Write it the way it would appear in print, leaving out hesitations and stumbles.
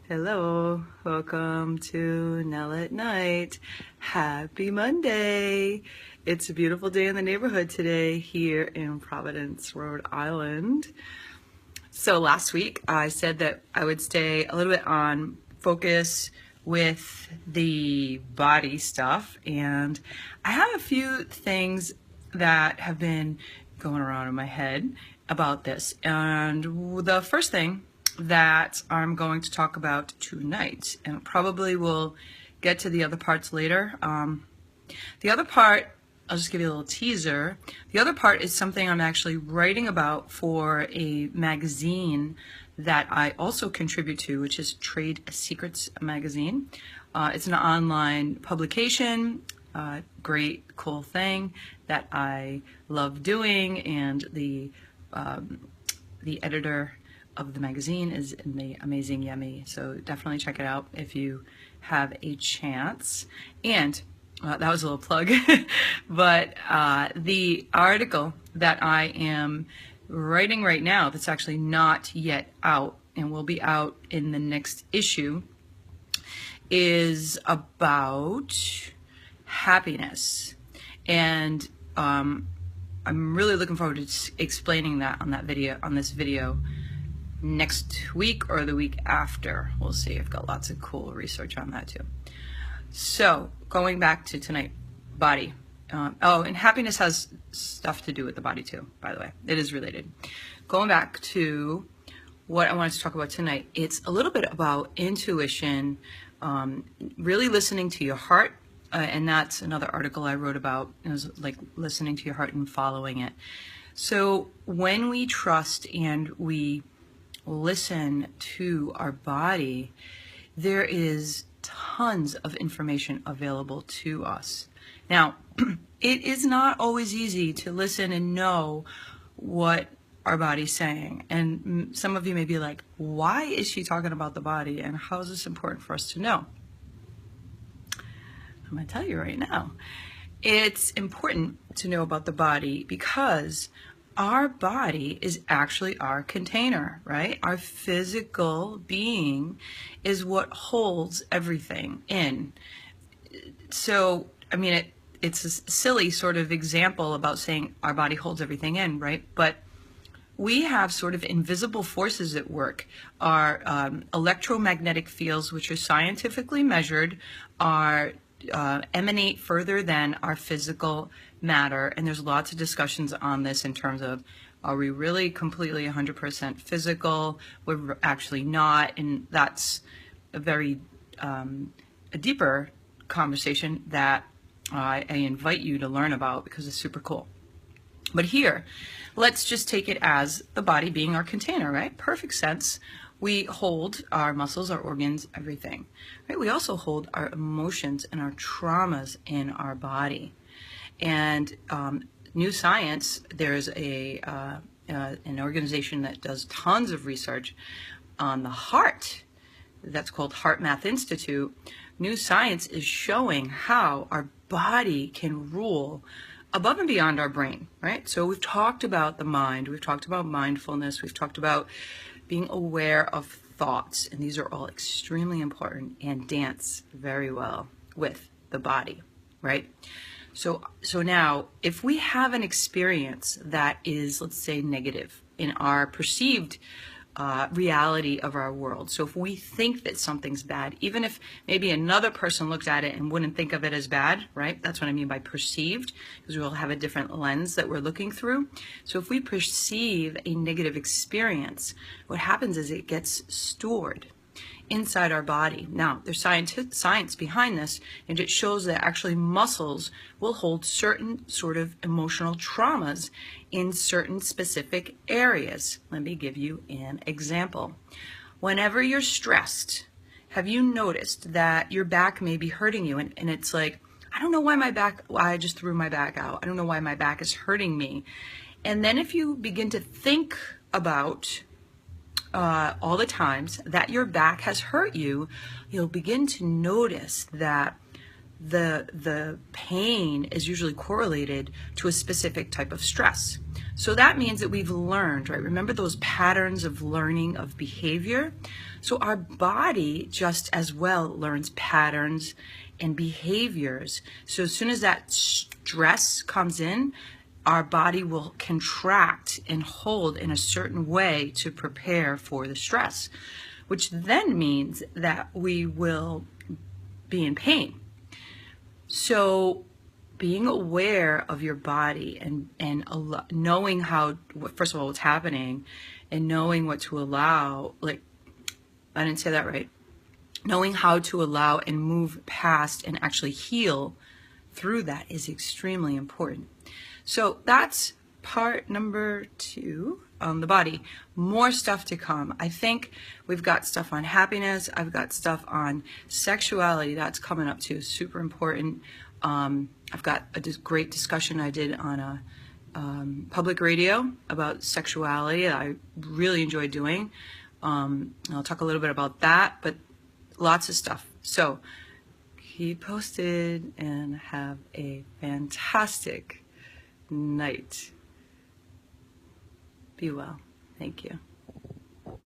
Hello, welcome to Nell at Night. Happy Monday. It's a beautiful day in the neighborhood today here in Providence, Rhode Island. So last week I said that I would stay a little bit on focus with the body stuff, and I have a few things that have been going around in my head about this. And the first thing that I'm going to talk about tonight, and probably we'll get to the other parts later. The other part, I'll just give you a little teaser. The other part is something I'm actually writing about for a magazine that I also contribute to, which is Trade Secrets Magazine. It's an online publication, great, cool thing that I love doing, and the editor of the magazine is in the amazing Yummy, so definitely check it out if you have a chance. And that was a little plug, but the article that I am writing right now, that's actually not yet out and will be out in the next issue, is about happiness. And I'm really looking forward to explaining that on this video next week or the week after. We'll see. I've got lots of cool research on that too. So going back to tonight, body. And happiness has stuff to do with the body too, by the way. It is related. Going back to what I wanted to talk about tonight, it's a little bit about intuition, really listening to your heart. And that's another article I wrote about. It was like listening to your heart and following it. So when we trust and we listen to our body, there is tons of information available to us. Now, it is not always easy to listen and know what our body's saying. And some of you may be like, why is she talking about the body, and how is this important for us to know? I'm going to tell you right now. It's important to know about the body because our body is actually our container, right? Our physical being is what holds everything in. So, I mean, it's a silly sort of example about saying our body holds everything in, right? But we have sort of invisible forces at work. Our electromagnetic fields, which are scientifically measured, are emanate further than our physical matter, and there's lots of discussions on this in terms of, are we really completely 100% physical? We're actually not, and that's a very a deeper conversation that I invite you to learn about because it's super cool. But here, let's just take it as the body being our container, right? Perfect sense. We hold our muscles, our organs, everything. Right? We also hold our emotions and our traumas in our body. And new science, there's an organization that does tons of research on the heart. That's called Heart Math Institute. New science is showing how our body can rule above and beyond our brain, right? So we've talked about the mind, we've talked about mindfulness, we've talked about being aware of thoughts, and these are all extremely important and dance very well with the body, right? So now, if we have an experience that is, let's say, negative in our perceived reality of our world. So if we think that something's bad, even if maybe another person looked at it and wouldn't think of it as bad, right? That's what I mean by perceived, because we'll have a different lens that we're looking through. So if we perceive a negative experience, what happens is it gets stored inside our body. Now, there's science behind this, and it shows that actually muscles will hold certain sort of emotional traumas in certain specific areas. Let me give you an example. Whenever you're stressed, have you noticed that your back may be hurting you, and it's like, I don't know why I just threw my back out. I don't know why my back is hurting me. And then if you begin to think about all the times that your back has hurt you, you'll begin to notice that the pain is usually correlated to a specific type of stress. So that means that we've learned, right? Remember those patterns of learning of behavior? So our body just as well learns patterns and behaviors. So as soon as that stress comes in, our body will contract and hold in a certain way to prepare for the stress, which then means that we will be in pain. So being aware of your body and knowing how, first of all, what's happening, and knowing what to allow, like, I didn't say that right, knowing how to allow and move past and actually heal through that is extremely important. So that's part number 2 on the body. More stuff to come. I think we've got stuff on happiness. I've got stuff on sexuality. That's coming up too. Super important. I've got a great discussion I did on a public radio about sexuality that I really enjoyed doing. I'll talk a little bit about that, but lots of stuff. So keep posted and have a fantastic night. Be well. Thank you.